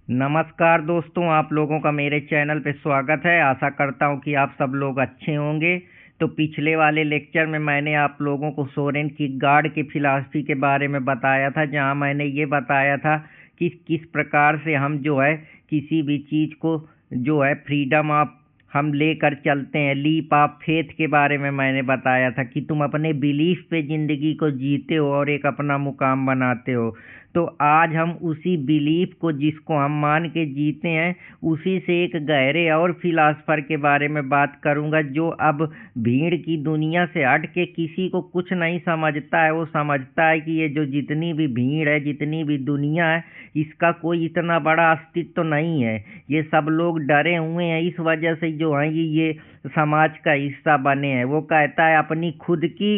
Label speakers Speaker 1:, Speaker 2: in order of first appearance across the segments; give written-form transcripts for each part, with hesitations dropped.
Speaker 1: नमस्कार दोस्तों, आप लोगों का मेरे चैनल पे स्वागत है। आशा करता हूँ कि आप सब लोग अच्छे होंगे। तो पिछले वाले लेक्चर में मैंने आप लोगों को सोरेन किरकेगार्ड की फिलॉसफी के बारे में बताया था, जहाँ मैंने ये बताया था कि किस प्रकार से हम जो है किसी भी चीज़ को जो है फ्रीडम ऑफ हम लेकर चलते हैं। लीप ऑफ फेथ के बारे में मैंने बताया था कि तुम अपने बिलीफ पे ज़िंदगी को जीते हो और एक अपना मुकाम बनाते हो। तो आज हम उसी बिलीफ को, जिसको हम मान के जीते हैं, उसी से एक गहरे और फिलासफर के बारे में बात करूंगा, जो अब भीड़ की दुनिया से हट के किसी को कुछ नहीं समझता है। वो समझता है कि ये जो जितनी भी भीड़ है, जितनी भी दुनिया है, इसका कोई इतना बड़ा अस्तित्व तो नहीं है। ये सब लोग डरे हुए हैं, इस वजह से जो है ये समाज का हिस्सा बने हैं। वो कहता है अपनी खुद की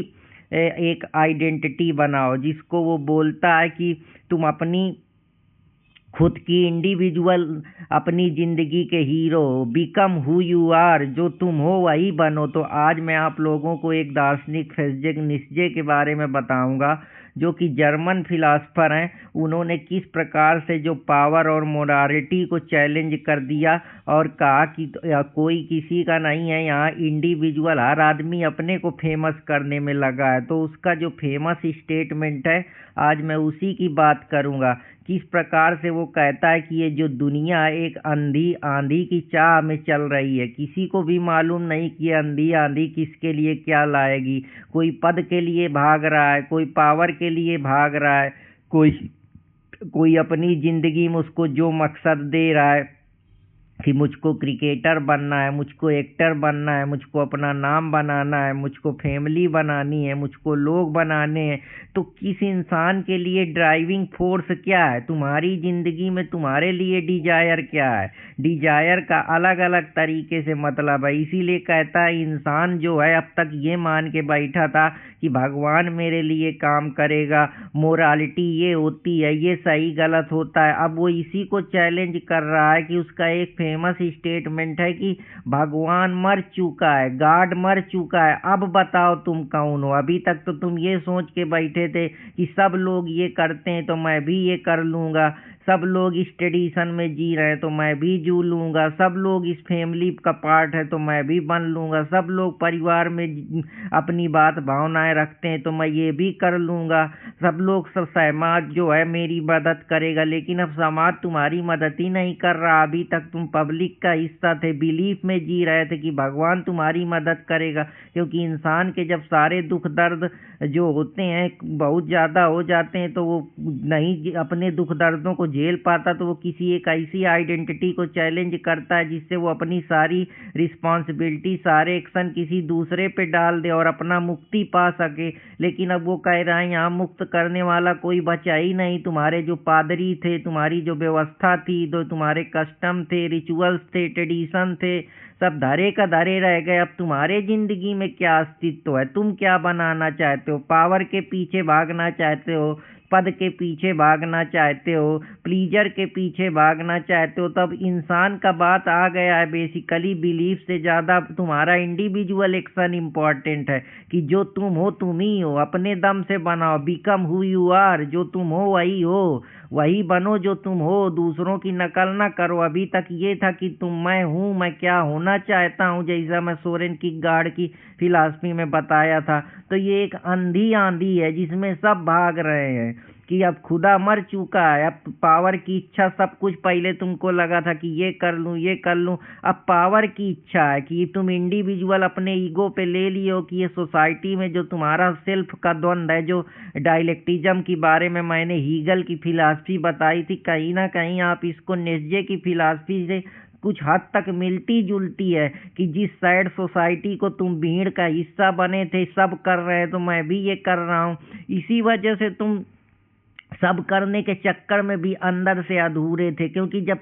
Speaker 1: एक आइडेंटिटी बनाओ, जिसको वो बोलता है कि तुम अपनी खुद की इंडिविजुअल, अपनी ज़िंदगी के hero, become who you are, जो तुम हो वही बनो। तो आज मैं आप लोगों को एक दार्शनिक फ्रिडरिक नीत्शे के बारे में बताऊंगा, जो कि जर्मन फिलासफर हैं। उन्होंने किस प्रकार से जो पावर और मोरालिटी को चैलेंज कर दिया और कहा कि कोई किसी का नहीं है, यहाँ इंडिविजुअल, हर आदमी अपने को फेमस करने में लगा है। तो उसका जो फेमस स्टेटमेंट है, आज मैं उसी की बात करूंगा। किस प्रकार से वो कहता है कि ये जो दुनिया एक अंधी आंधी की चाह में चल रही है। किसी को भी मालूम नहीं कि ये अंधी आंधी किसके लिए क्या लाएगी। कोई पद के लिए भाग रहा है, कोई पावर के लिए भाग रहा है, कोई कोई अपनी जिंदगी में उसको जो मकसद दे रहा है कि मुझको क्रिकेटर बनना है, मुझको एक्टर बनना है, मुझको अपना नाम बनाना है, मुझको फैमिली बनानी है, मुझको लोग बनाने हैं। तो किस इंसान के लिए ड्राइविंग फोर्स क्या है? तुम्हारी ज़िंदगी में तुम्हारे लिए डिजायर क्या है? डिजायर का अलग अलग तरीके से मतलब है। इसीलिए कहता है इंसान जो है अब तक ये मान के बैठा था कि भगवान मेरे लिए काम करेगा, मोरालिटी ये होती है, ये सही गलत होता है। अब वो इसी को चैलेंज कर रहा है कि उसका एक फेमस स्टेटमेंट है कि भगवान मर चुका है, गॉड मर चुका है, अब बताओ तुम कौन हो। अभी तक तो तुम ये सोच के बैठे थे कि सब लोग ये करते हैं तो मैं भी ये कर लूँगा, सब लोग इस ट्रेडिशन में जी रहे हैं तो मैं भी जी लूँगा, सब लोग इस फैमिली का पार्ट है तो मैं भी बन लूँगा, सब लोग परिवार में अपनी बात भावनाएं रखते हैं तो मैं ये भी कर लूँगा, सब लोग, सब समाज जो है मेरी मदद करेगा। लेकिन अब समाज तुम्हारी मदद ही नहीं कर रहा। अभी तक तुम पब्लिक का हिस्सा थे, बिलीफ में जी रहे थे कि भगवान तुम्हारी मदद करेगा, क्योंकि इंसान के जब सारे दुख दर्द जो होते हैं बहुत ज़्यादा हो जाते हैं तो वो नहीं अपने दुख दर्दों को झेल पाता, तो वो किसी एक ऐसी आइडेंटिटी को चैलेंज करता है जिससे वो अपनी सारी रिस्पॉन्सिबिलिटी, सारे एक्शन किसी दूसरे पे डाल दे और अपना मुक्ति पा सके। लेकिन अब वो कह रहा है यहाँ मुक्त करने वाला कोई बचा ही नहीं। तुम्हारे जो पादरी थे, तुम्हारी जो व्यवस्था थी, जो तुम्हारे कस्टम थे, रिचुअल्स थे, ट्रेडिशन थे, सब धरे का धरे रह गए। अब तुम्हारे जिंदगी में क्या अस्तित्व है? तुम क्या बनाना चाहते हो? पावर के पीछे भागना चाहते हो, पद के पीछे भागना चाहते हो, प्लीजर के पीछे भागना चाहते हो? तब इंसान का बात आ गया है बेसिकली बिलीफ से ज़्यादा तुम्हारा इंडिविजुअल एक्शन इम्पॉर्टेंट है कि जो तुम हो तुम ही हो, अपने दम से बनाओ, बिकम हु यू आर, जो तुम हो वही हो, वही बनो जो तुम हो, दूसरों की नकल ना करो। अभी तक ये था कि मैं हूँ, मैं क्या होना चाहता हूँ, जैसा मैं सोरेन किरकेगार्ड की फिलॉसफी में बताया था। तो ये एक अंधी आंधी है जिसमें सब भाग रहे हैं कि अब खुदा मर चुका है, अब पावर की इच्छा, सब कुछ पहले तुमको लगा था कि ये कर लूँ ये कर लूँ, अब पावर की इच्छा है कि तुम इंडिविजुअल अपने ईगो पे ले लियो कि ये सोसाइटी में जो तुम्हारा सेल्फ का द्वंद है, जो डायलेक्टिज्म के बारे में मैंने हीगल की फिलॉसफी बताई थी, कहीं ना कहीं आप इसको नीत्शे की फिलॉसफी से कुछ हद तक मिलती जुलती है कि जिस साइड सोसाइटी को तुम भीड़ का हिस्सा बने थे, सब कर रहे हैं तो मैं भी ये कर रहा हूँ, इसी वजह से तुम सब करने के चक्कर में भी अंदर से अधूरे थे। क्योंकि जब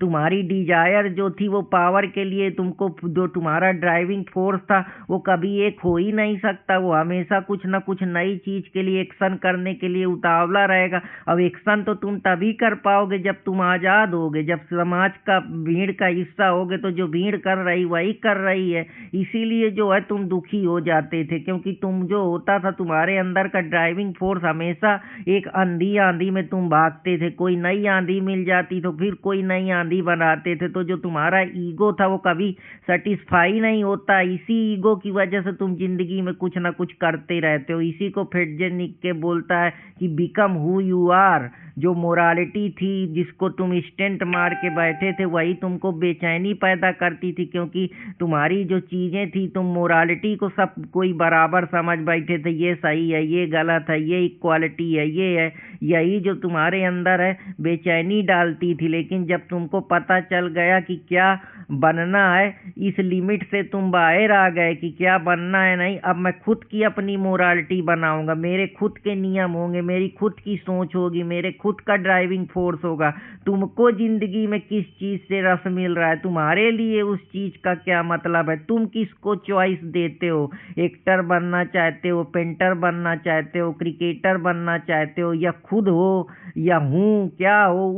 Speaker 1: तुम्हारी डिजायर जो थी वो पावर के लिए, तुमको जो तुम्हारा ड्राइविंग फोर्स था वो कभी एक हो ही नहीं सकता, वो हमेशा कुछ ना कुछ नई चीज के लिए एक्शन करने के लिए उतावला रहेगा। अब एक्शन तो तुम तभी कर पाओगे जब तुम आजाद होगे, जब समाज का भीड़ का हिस्सा होगे। तो जो भीड़ कर रही वही कर रही है, इसीलिए जो है तुम दुखी हो जाते थे, क्योंकि तुम जो होता था तुम्हारे अंदर का ड्राइविंग फोर्स हमेशा एक अंधी आंधी में तुम भागते थे, कोई नई आंधी मिल जाती तो फिर कोई नई आंधी बनाते थे। तो जो तुम्हारा ईगो था वो कभी सेटिस्फाई नहीं होता। इसी ईगो की वजह से तुम जिंदगी में कुछ ना कुछ करते रहते हो। इसी को फ्रेडरिक बोलता है कि बिकम हु यू आर। जो मोरालिटी थी जिसको तुम स्टेंट मार के बैठे थे वही तुमको बेचैनी पैदा करती थी, क्योंकि तुम्हारी जो चीजें थी तुम मोरालिटी को सब कोई बराबर समझ बैठे थे। ये सही है, ये गलत है, ये इक्वालिटी है, ये है। यही जो तुम्हारे अंदर है बेचैनी डालती थी। लेकिन जब तुमको पता चल गया कि क्या बनना है, इस लिमिट से तुम बाहर आ गए कि क्या बनना है नहीं, अब मैं खुद की अपनी मोरालिटी बनाऊंगा, मेरे खुद के नियम होंगे, मेरी खुद की सोच होगी, मेरे खुद का ड्राइविंग फोर्स होगा। तुमको जिंदगी में किस चीज से रस मिल रहा है, तुम्हारे लिए उस चीज का क्या मतलब है, तुम किसको चॉइस देते हो। एक्टर बनना चाहते हो, पेंटर बनना चाहते हो, क्रिकेटर बनना चाहते हो, या खुद हो या हूँ क्या हो,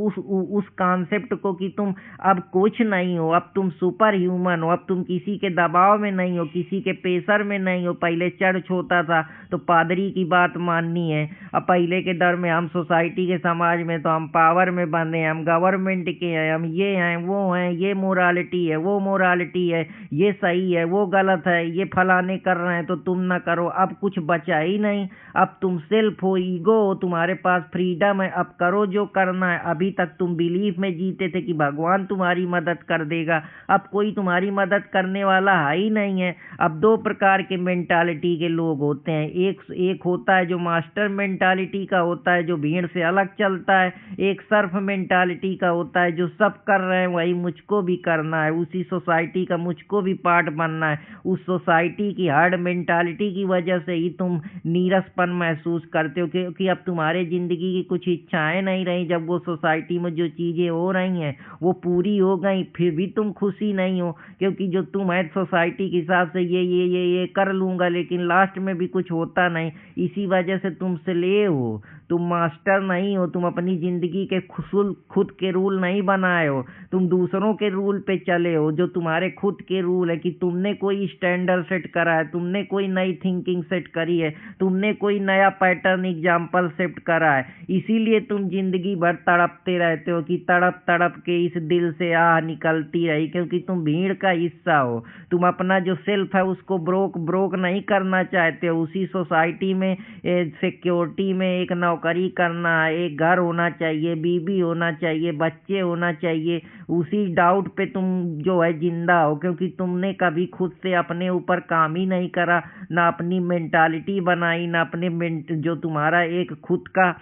Speaker 1: उस कॉन्सेप्ट को कि तुम अब कुछ नहीं हो, अब तुम सुपर ह्यूमन हो, अब तुम किसी के दबाव में नहीं हो, किसी के प्रेशर में नहीं हो। पहले चर्च होता था तो पादरी की बात माननी है। अब पहले के दौर में हम सोसाइटी के समाज में तो हम पावर में बंधे हैं, हम गवर्नमेंट के हैं, हम ये हैं वो हैं, ये मोरालिटी है वो मोरालिटी है, ये सही है वो गलत है, ये फलाने कर रहे हैं तो तुम ना करो। अब कुछ बचा ही नहीं। अब तुम सेल्फ हो, ईगो हो, तुम्हारे पास फ्रीडम है, अब करो जो करना है। अभी तक तुम बिलीफ में जीते थे कि भगवान तुम्हारी मदद कर देगा, अब कोई तुम्हारी मदद करने वाला है ही नहीं है। अब दो प्रकार के मेंटालिटी के लोग होते हैं। एक होता है जो मास्टर मेंटालिटी का होता है, जो भीड़ से अलग चलता है। एक सर्फ मेंटालिटी का होता है, जो सब कर रहे हैं वही मुझको भी करना है, उसी सोसाइटी का मुझको भी पार्ट बनना है। उस सोसाइटी की हार्ड मेंटालिटी की वजह से ही तुम नीरसपन महसूस करते हो, क्योंकि अब तुम्हारे जिंदगी की कुछ इच्छाएं नहीं रही। जब वो सोसाइटी में जो चीजें हो रही हैं वो पूरी हो गई, फिर भी तुम खुशी नहीं हो, क्योंकि जो तुम है सोसाइटी के हिसाब से ये कर लूंगा, लेकिन लास्ट में भी कुछ होता नहीं। इसी वजह से तुम स्लेव हो, तुम मास्टर नहीं हो, तुम अपनी जिंदगी के खुद के रूल नहीं बनाए हो, तुम दूसरों के रूल पे चले हो। जो तुम्हारे खुद के रूल है कि तुमने कोई स्टैंडर्ड सेट करा है, तुमने कोई नई थिंकिंग सेट करी है, तुमने कोई नया पैटर्न एग्जाम्पल सेट करा है। इसीलिए तुम जिंदगी भर तड़पते रहते हो कि तड़प तड़प के इस दिल से आह निकलती रही, क्योंकि तुम भीड़ का हिस्सा हो। तुम अपना जो सेल्फ है उसको ब्रोक नहीं करना चाहते हो। उसी सोसाइटी में सिक्योरिटी में एक नौकरी करना है, एक घर होना चाहिए, बीबी होना चाहिए, बच्चे होना चाहिए। उसी डाउट पे तुम जो है जिंदा हो, क्योंकि तुमने कभी खुद से अपने ऊपर काम ही नहीं करा, ना अपनी मेंटालिटी बनाई, ना अपने जो तुम्हारा एक खुद का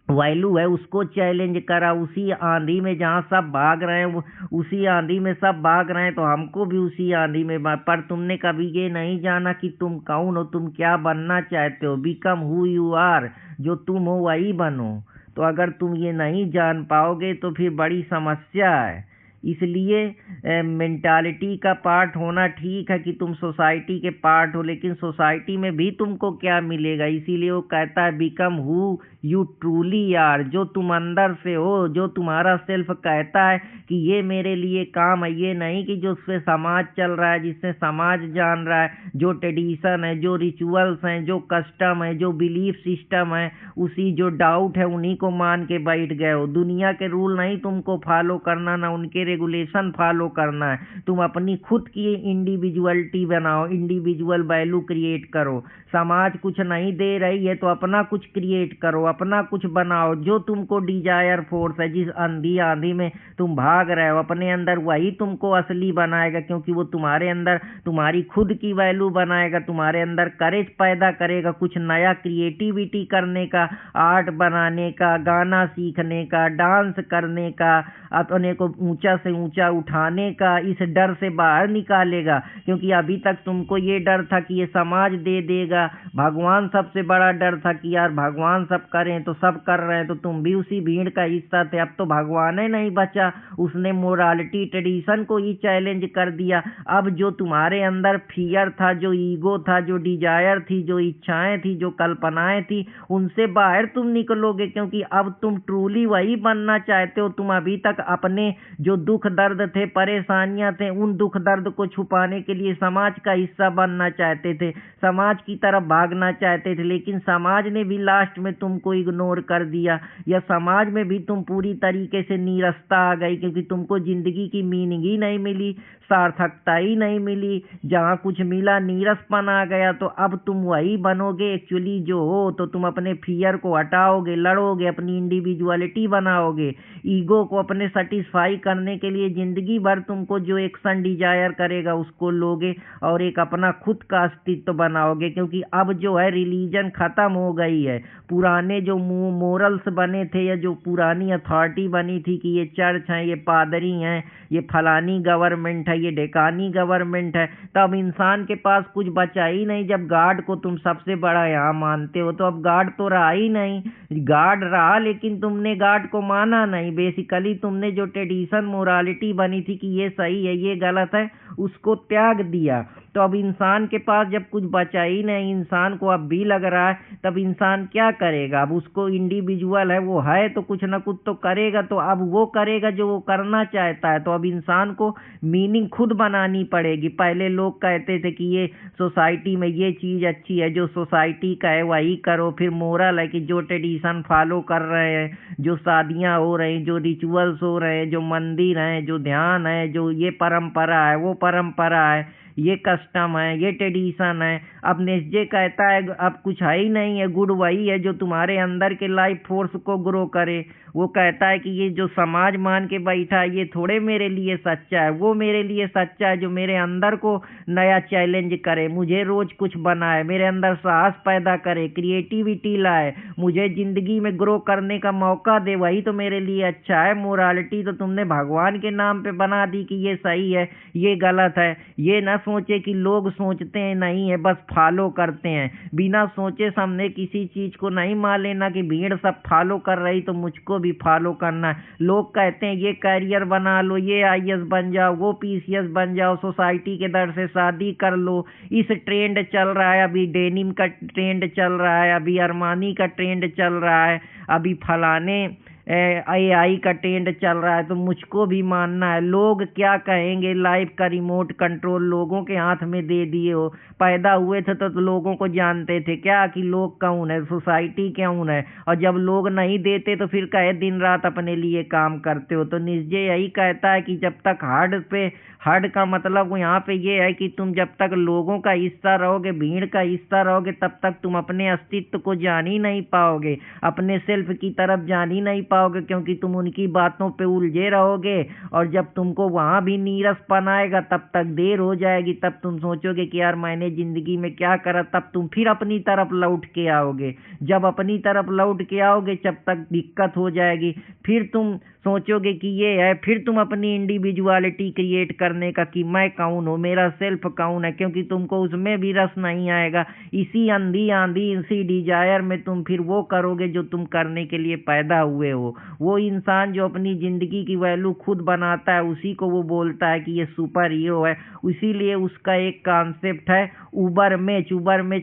Speaker 1: वैल्यू है उसको चैलेंज करा। उसी आंधी में जहाँ सब भाग रहे हैं उसी आंधी में सब भाग रहे हैं, तो हमको भी उसी आंधी में पर तुमने कभी ये नहीं जाना कि तुम कौन हो, तुम क्या बनना चाहते हो। बिकम हु यू आर, जो तुम हो वही बनो। तो अगर तुम ये नहीं जान पाओगे तो फिर बड़ी समस्या है। इसलिए मेंटालिटी का पार्ट होना ठीक है कि तुम सोसाइटी के पार्ट हो, लेकिन सोसाइटी में भी तुमको क्या मिलेगा। इसीलिए वो कहता है become who you truly are, जो तुम अंदर से हो, जो तुम्हारा सेल्फ कहता है कि ये मेरे लिए काम है। ये नहीं कि जो उससे समाज चल रहा है, जिससे समाज जान रहा है, जो ट्रेडिशन है, जो रिचुअल्स हैं, जो कस्टम है, जो बिलीफ सिस्टम है, उसी जो डाउट है उन्हीं को मान के बैठ गए हो। दुनिया के रूल नहीं तुमको फॉलो करना, ना उनके रेगुलेशन फॉलो करना है। तुम अपनी खुद की इंडिविजुअलिटी बनाओ, इंडिविजुअल वैल्यू क्रिएट करो। समाज कुछ नहीं दे रही है तो अपना कुछ क्रिएट करो, अपना कुछ बनाओ। जो तुमको डिजायर फोर्स है, जिस आंधी में तुम भाग रहे हो अपने अंदर, वही तुमको असली बनाएगा, क्योंकि वो तुम्हारे अंदर तुम्हारी खुद की वैल्यू बनाएगा, तुम्हारे अंदर करेज पैदा करेगा, कुछ नया क्रिएटिविटी करने का, आर्ट बनाने का, गाना सीखने का, डांस करने का, अपने को ऊंचा से ऊंचा उठाने का। इस डर से बाहर निकालेगा, क्योंकि अभी तक तुमको ये डर था कि ये समाज दे देगा। भगवान सबसे बड़ा डर था कि यार भगवान सब करें तो सब कर रहे हैं, तो तुम भी उसी भीड़ का हिस्सा थे। अब तो भगवान ही नहीं बचा, उसने मोरालिटी ट्रेडिशन को ही चैलेंज कर दिया। अब जो तुम्हारे अंदर फियर था, जो ईगो था, जो डिजायर थी, जो इच्छाएं थी, जो कल्पनाएं थी, उनसे बाहर तुम निकलोगे, क्योंकि अब तुम ट्रूली वही बनना चाहते हो। तुम अभी तक अपने जो दुख दर्द थे, परेशानियां थे, उन दुख दर्द को छुपाने के लिए समाज का हिस्सा बनना चाहते थे, समाज की तरफ भागना चाहते थे, लेकिन समाज ने भी लास्ट में तुमको इग्नोर कर दिया, या समाज में भी तुम पूरी तरीके से नीरसता आ गई, क्योंकि तुमको जिंदगी की मीनिंग ही नहीं मिली, सार्थकता ही नहीं मिली। जहाँ कुछ मिला नीरसपन आ गया। तो अब तुम वही बनोगे एक्चुअली जो हो, तो तुम अपने फियर को हटाओगे, लड़ोगे, अपनी इंडिविजुअलिटी बनाओगे, ईगो को अपने सेटिस्फाई करने के लिए जिंदगी भर तुमको जो एक्शन डिजायर करेगा उसको लोगे और एक अपना खुद का अस्तित्व बनाओगे। क्योंकि अब जो है रिलीजन खत्म हो गई है, पुराने जो मोरल्स बने थे या जो पुरानी अथॉरिटी बनी थी कि ये चर्च है, ये पादरी हैं, ये फलानी गवर्नमेंट है, ये ढेकानी गवर्नमेंट है, तब इंसान के पास कुछ बचा ही नहीं। जब गॉड को तुम सबसे बड़ा यहाँ मानते हो तो अब गॉड तो रहा ही नहीं। गॉड रहा लेकिन तुमने गॉड को माना नहीं। बेसिकली तुमने जो ट्रेडिशन मोरालिटी बनी थी कि ये सही है ये गलत है, उसको त्याग दिया। तो अब इंसान के पास जब कुछ बचा ही नहीं, इंसान को अब भी लग रहा है, तब इंसान क्या करेगा? अब उसको इंडिविजुअल है, वो है तो कुछ ना कुछ तो करेगा। तो अब वो करेगा जो वो करना चाहता है। तो अब इंसान को मीनिंग खुद बनानी पड़ेगी। पहले लोग कहते थे कि ये सोसाइटी में ये चीज़ अच्छी है, जो सोसाइटी का है वही करो। फिर मोरल है कि जो ट्रेडिशन फॉलो कर रहे हैं, जो शादियाँ हो रही, जो रिचुअल्स हो रहे हैं, जो मंदिर हैं, जो ध्यान है, जो ये परंपरा है, वो परंपरा है, ये कस्टम है, ये ट्रेडिशन है। अब नेस्जे कहता है अब कुछ है ही नहीं है, गुड वही है जो तुम्हारे अंदर के लाइफ फोर्स को ग्रो करे। वो कहता है कि ये जो समाज मान के बैठा है ये थोड़े मेरे लिए सच्चा है, वो मेरे लिए सच्चा है जो मेरे अंदर को नया चैलेंज करे, मुझे रोज कुछ बनाए, मेरे अंदर साहस पैदा करे, क्रिएटिविटी लाए, मुझे जिंदगी में ग्रो करने का मौका दे, वही तो मेरे लिए अच्छा है। मोरालिटी तो तुमने भगवान के नाम पे बना दी कि ये सही है ये गलत है। ये ना सोचे कि लोग सोचते हैं नहीं है, बस फॉलो करते हैं। बिना सोचे समझे किसी चीज को नहीं मान लेना कि भीड़ सब फॉलो कर रही तो मुझको भी फॉलो करना है। लोग कहते हैं ये कैरियर बना लो, ये आईएएस बन जाओ, वो पीसीएस बन जाओ, सोसाइटी के दर से शादी कर लो, इस ट्रेंड चल रहा है, अभी डेनिम का ट्रेंड चल रहा है, अभी अरमानी का ट्रेंड चल रहा है, अभी फलाने एआई का ट्रेंड चल रहा है तो मुझको भी मानना है। लोग क्या कहेंगे? लाइफ का रिमोट कंट्रोल लोगों के हाथ में दे दिए हो। पैदा हुए थे तो लोगों को जानते थे क्या कि लोग कौन है, सोसाइटी कौन है, और जब लोग नहीं देते तो फिर कहे दिन रात अपने लिए काम करते हो। तो निश्चय यही कहता है कि जब तक हर्ड का मतलब यहाँ पे ये है कि तुम जब तक लोगों का हिस्सा रहोगे, भीड़ का हिस्सा रहोगे, तब तक तुम अपने अस्तित्व को जान ही नहीं पाओगे, अपने सेल्फ की तरफ जान ही नहीं पाओगे, क्योंकि तुम उनकी बातों पे उलझे रहोगे। और जब तुमको वहां भी नीरसपन आएगा तब तक देर हो जाएगी। तब तुम सोचोगे कि यार मैंने जिंदगी में क्या करा। तब तुम फिर अपनी तरफ लौट के आओगे। जब अपनी तरफ लौट के आओगे जब तक दिक्कत हो जाएगी। फिर तुम सोचोगे कि ये है, फिर तुम अपनी इंडिविजुअलिटी क्रिएट करने का कि मैं कौन हूँ, मेरा सेल्फ कौन है, क्योंकि तुमको उसमें भी रस नहीं आएगा। इसी आंधी इसी डिजायर में तुम फिर वो करोगे जो तुम करने के लिए पैदा हुए हो। वो इंसान जो अपनी जिंदगी की वैल्यू खुद बनाता है उसी को वो बोलता है कि ये सुपर हीरो है। इसीलिए उसका एक कॉन्सेप्ट है उबर मैच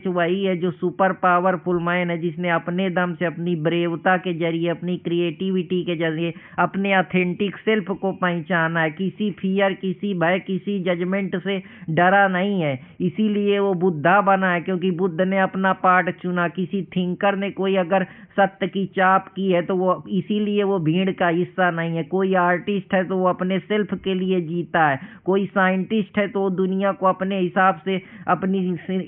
Speaker 1: वही है जो सुपर पावरफुल मैन है, जिसने अपने दम से अपनी ब्रेवता के जरिए, अपनी क्रिएटिविटी के जरिए अपने ऑथेंटिक सेल्फ को पहचाना है। किसी फियर, किसी भय, किसी जजमेंट से डरा नहीं है। इसीलिए वो बुद्धा बना है, क्योंकि बुद्ध ने अपना पार्ट चुना। किसी थिंकर ने कोई अगर सत्य की चाप की है तो वो इसीलिए वो भीड़ का हिस्सा नहीं है। कोई आर्टिस्ट है तो वो अपने सेल्फ के लिए जीता है। कोई साइंटिस्ट है तो वो दुनिया को अपने हिसाब से, अपनी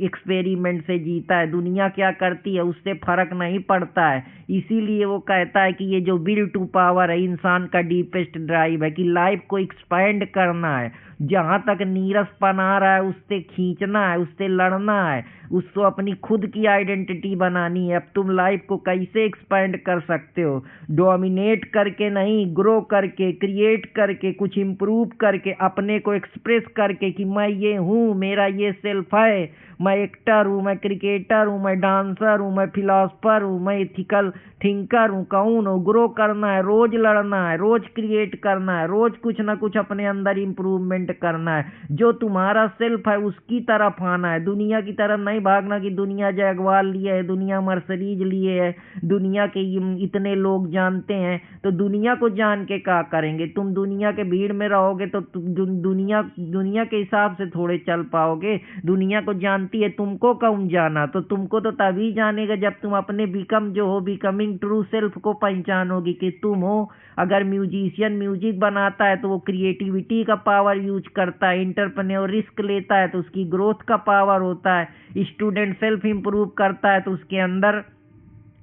Speaker 1: एक्सपेरिमेंट से जीता है। दुनिया क्या करती है उससे फर्क नहीं पड़ता है। इसीलिए वो कहता है कि ये जो विल टू पावर है इंसान का डीपेस्ट ड्राइव है, कि लाइफ को एक्सपैंड करना है। जहां तक नीरसपन आ रहा है उससे खींचना है, उससे लड़ना है, उसको अपनी खुद की आइडेंटिटी बनानी है। अब तुम लाइफ को कैसे एक्सपैंड कर सकते हो? डोमिनेट करके नहीं, ग्रो करके, क्रिएट करके, कुछ इम्प्रूव करके, अपने को एक्सप्रेस करके कि मैं ये हूँ, मेरा ये सेल्फ है। है। मैं एक्टर हूँ, मैं क्रिकेटर हूँ, मैं डांसर हूँ, मैं फिलोसफर हूँ, मैं एथिकल थिंकर हूँ। कौन हो? ग्रो करना है, रोज लड़ना है, रोज क्रिएट करना है, रोज कुछ ना कुछ अपने अंदर इम्प्रूवमेंट करना है। जो तुम्हारा सेल्फ है उसकी तरफ आना है, दुनिया की तरफ नहीं भागना कि दुनिया जैगवार लिए है, दुनिया मर्सिडीज लिए है, दुनिया के इतने लोग जानते हैं। तो दुनिया को जान के क्या करेंगे? तुम दुनिया के भीड़ में रहोगे तो दुनिया दुनिया के हिसाब से थोड़े चल पाओगे। दुनिया को जानती है, तुमको कौन जाना? तो तुमको तो तभी जानेगा जब तुम अपने बिकमिंग ट्रू सेल्फ को पहचानोगी कि तुम हो। अगर म्यूजिशियन म्यूजिक बनाता है तो वो क्रिएटिविटी का पावर यूज करता है, इंटरप्रेन्योर रिस्क लेता है तो उसकी ग्रोथ का पावर होता है, स्टूडेंट सेल्फ इंप्रूव करता है तो उसके अंदर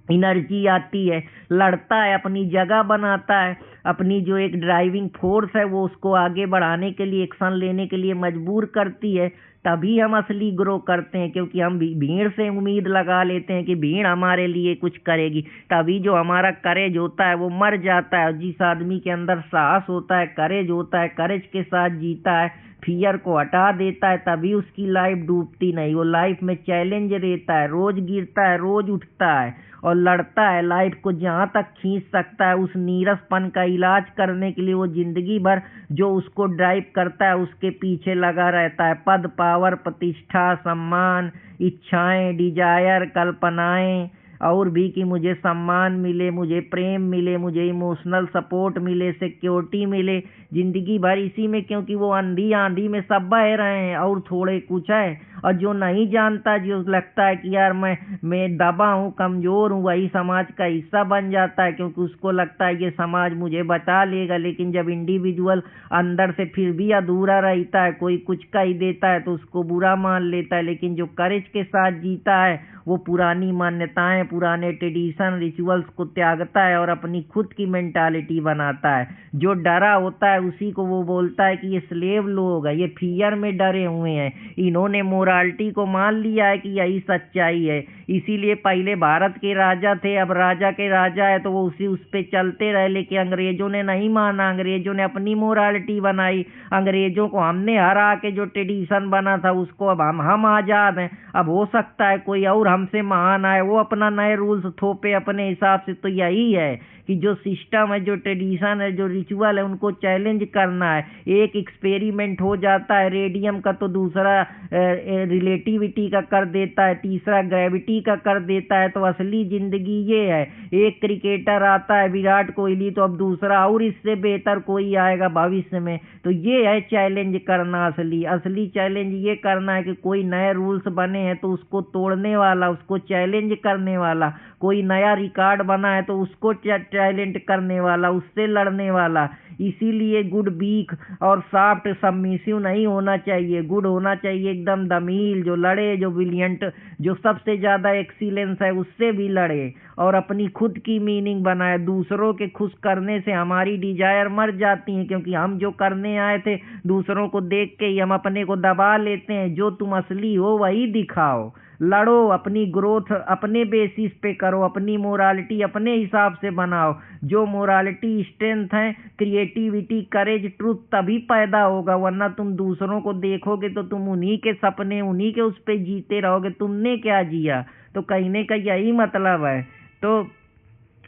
Speaker 1: एनर्जी आती है, लड़ता है, अपनी जगह बनाता है, अपनी जो एक ड्राइविंग फोर्स है वो उसको आगे बढ़ाने के लिए, एक्शन लेने के लिए मजबूर करती है। तभी हम असली ग्रो करते हैं, क्योंकि हम भीड़ से उम्मीद लगा लेते हैं कि भीड़ हमारे लिए कुछ करेगी। तभी जो हमारा करेज होता है वो मर जाता है। जिस आदमी के अंदर साहस होता है, करेज होता है, करेज के साथ जीता है, फियर को हटा देता है, तभी उसकी लाइफ डूबती नहीं। वो लाइफ में चैलेंज रहता है, रोज गिरता है, रोज उठता है और लड़ता है। लाइफ को जहाँ तक खींच सकता है, उस नीरसपन का इलाज करने के लिए वो जिंदगी भर जो उसको ड्राइव करता है उसके पीछे लगा रहता है। पद, पावर, प्रतिष्ठा, सम्मान, इच्छाएं, डिजायर, कल्पनाएं और भी कि मुझे सम्मान मिले, मुझे प्रेम मिले, मुझे इमोशनल सपोर्ट मिले, सिक्योरिटी मिले, जिंदगी भर इसी में। क्योंकि वो आंधी आंधी में सब बह रहे हैं और थोड़े कुछ है। और जो नहीं जानता, जो लगता है कि यार मैं दबा हूँ, कमजोर हूँ, वही समाज का हिस्सा बन जाता है, क्योंकि उसको लगता है ये समाज मुझे बचा लेगा। लेकिन जब इंडिविजुअल अंदर से फिर भी अधूरा रहता है, कोई कुछ का ही देता है तो उसको बुरा मान लेता है। लेकिन जो करेज के साथ जीता है वो पुरानी मान्यताएं, पुराने ट्रेडिशन, रिचुअल्स को त्यागता है और अपनी खुद की मेंटालिटी बनाता है। जो डरा होता है उसी को वो बोलता है कि ये स्लेव लोग हैं, ये फियर में डरे हुए हैं, इन्होंने मोरालिटी को मान लिया है कि यही सच्चाई है। इसीलिए पहले भारत के राजा थे, अब राजा के राजा है तो वो उस पे चलते रहे। लेकिन अंग्रेजों ने नहीं माना, अंग्रेजों ने अपनी मोरालिटी बनाई। अंग्रेजों को हमने हरा के जो ट्रेडिशन बना था उसको अब हम आजाद हैं। अब हो सकता है कोई और हमसे महान आए, वो अपना नए रूल्स थोपे अपने हिसाब से। तो यही है कि जो सिस्टम है, जो ट्रेडिशन है, जो रिचुअल है, उनको चैलेंज करना है। एक एक्सपेरिमेंट हो जाता है रेडियम का तो दूसरा रिलेटिविटी का कर देता है, तीसरा ग्रेविटी का कर देता है। तो असली जिंदगी ये है। एक क्रिकेटर आता है विराट कोहली, तो अब दूसरा और इससे बेहतर कोई आएगा भविष्य में। तो ये है चैलेंज करना। असली चैलेंज ये करना है कि कोई नए रूल्स बने हैं तो उसको तोड़ने वाला, उसको चैलेंज करने वाला। कोई नया रिकॉर्ड बना है तो उसको चैलेंज करने वाला, उससे लड़ने वाला। इसीलिए गुड वीक और सॉफ्ट सबमिसिव नहीं होना चाहिए। गुड होना चाहिए एकदम दमील, जो लड़े, जो ब्रिलियंट, जो सबसे ज्यादा एक्सीलेंस है उससे भी लड़े और अपनी खुद की मीनिंग बनाए। दूसरों के खुश करने से हमारी डिजायर मर जाती है, क्योंकि हम जो करने आए थे दूसरों को देख के ही हम अपने को दबा लेते हैं। जो तुम असली हो वही दिखाओ, लड़ो, अपनी ग्रोथ अपने बेसिस पे करो, अपनी मोरालिटी अपने हिसाब से बनाओ। जो मोरालिटी, स्ट्रेंथ है, क्रिएटिविटी, करेज, ट्रूथ तभी पैदा होगा। वरना तुम दूसरों को देखोगे तो तुम उन्हीं के सपने, उन्हीं के उस पे जीते रहोगे। तुमने क्या जिया? तो कहने का यही मतलब है। तो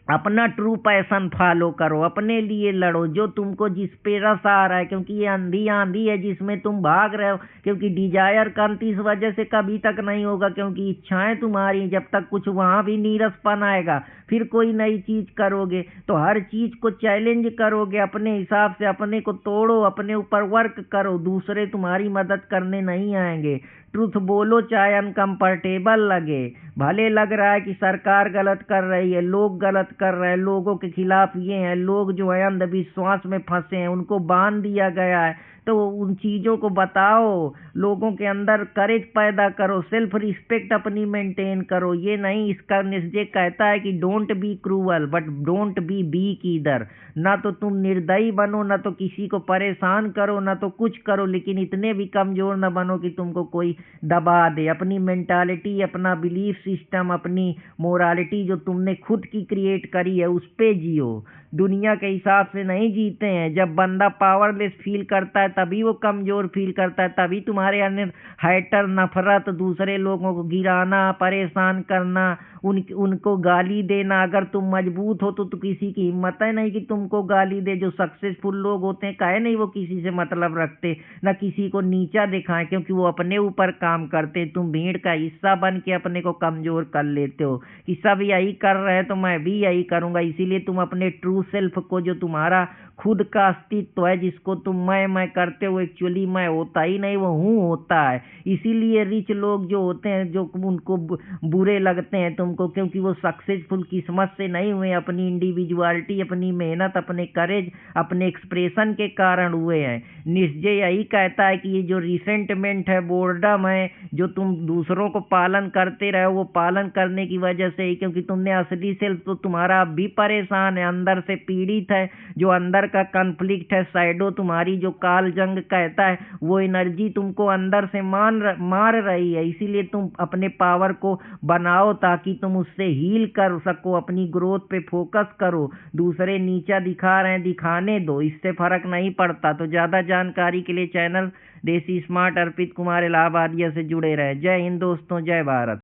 Speaker 1: अपना ट्रू पैशन फॉलो करो, अपने लिए लड़ो, जो तुमको जिस पे रस आ रहा है। क्योंकि ये आंधी आंधी है जिसमें तुम भाग रहे हो। क्योंकि डिजायर का अंत इस वजह से कभी तक नहीं होगा, क्योंकि इच्छाएं तुम्हारी, जब तक कुछ वहां भी नीरसपन आएगा फिर कोई नई चीज करोगे। तो हर चीज को चैलेंज करोगे अपने हिसाब से, अपने को तोड़ो, अपने ऊपर वर्क करो। दूसरे तुम्हारी मदद करने नहीं आएंगे। ट्रूथ बोलो चाहे अनकंफर्टेबल लगे। भले लग रहा है कि सरकार गलत कर रही है, लोग गलत कर रहे हैं, लोगों के खिलाफ ये हैं, लोग जो है अंधविश्वास में फंसे हैं, उनको बांध दिया गया है। तो उन चीजों को बताओ, लोगों के अंदर करेज पैदा करो, सेल्फ रिस्पेक्ट अपनी मेंटेन करो। ये नहीं, इसका निश्चय कहता है कि don't be cruel but don't be weak either. ना तो तुम निर्दयी बनो, ना तो किसी को परेशान करो, ना तो कुछ करो, लेकिन इतने भी कमजोर ना बनो कि तुमको कोई दबा दे। अपनी मेंटालिटी, अपना बिलीफ सिस्टम, अपनी मोरालिटी जो तुमने खुद की क्रिएट करी है उस पे जियो। दुनिया के हिसाब से नहीं जीते हैं। जब बंदा पावरलेस फील करता है तभी वो कमज़ोर फील करता है, तभी तुम्हारे अंदर हैटर, नफरत, दूसरे लोगों को गिराना, परेशान करना, उनको गाली देना। अगर तुम मजबूत हो तो किसी की हिम्मत है नहीं कि तुमको गाली दे। जो सक्सेसफुल लोग होते हैं काहे नहीं वो किसी से मतलब रखते, ना किसी को नीचा दिखाएं, क्योंकि वो अपने ऊपर काम करते हैं। तुम भीड़ का हिस्सा बन के अपने को कमज़ोर कर लेते हो कि सब यही कर रहे हैं तो मैं भी यही करूँगा। इसीलिए तुम अपने ट्रू सेल्फ को, जो तुम्हारा खुद का अस्तित्व है, जिसको तुम मैं करते हो, एक्चुअली मैं होता ही नहीं, वो हूँ होता है। इसीलिए रिच लोग जो होते हैं, जो उनको बुरे लगते हैं तुमको, क्योंकि वो सक्सेसफुल किस्मत से नहीं हुए, अपनी इंडिविजुअलिटी, अपनी मेहनत, अपने करेज, अपने एक्सप्रेशन के कारण हुए हैं। निश्चय यही कहता है कि ये जो रिसेंटमेंट है, बोर्डम है, जो तुम दूसरों को पालन करते रहे, वो पालन करने की वजह से ही, क्योंकि तुमने असली सेल्फ तो तुम्हारा अब भी परेशान है, अंदर से पीड़ित है। जो अंदर का कन्फ्लिक्ट है, साइडो तुम्हारी जो काल जंग कहता है, वो एनर्जी तुमको अंदर से मार रही है। इसीलिए तुम अपने पावर को बनाओ ताकि तुम उससे हील कर सको, अपनी ग्रोथ पे फोकस करो। दूसरे नीचा दिखा रहे हैं, दिखाने दो, इससे फर्क नहीं पड़ता। तो ज़्यादा जानकारी के लिए चैनल देसी स्मार्ट अर्पित कुमार इलाहाबादिया से जुड़े रहे। जय हिंद दोस्तों, जय भारत।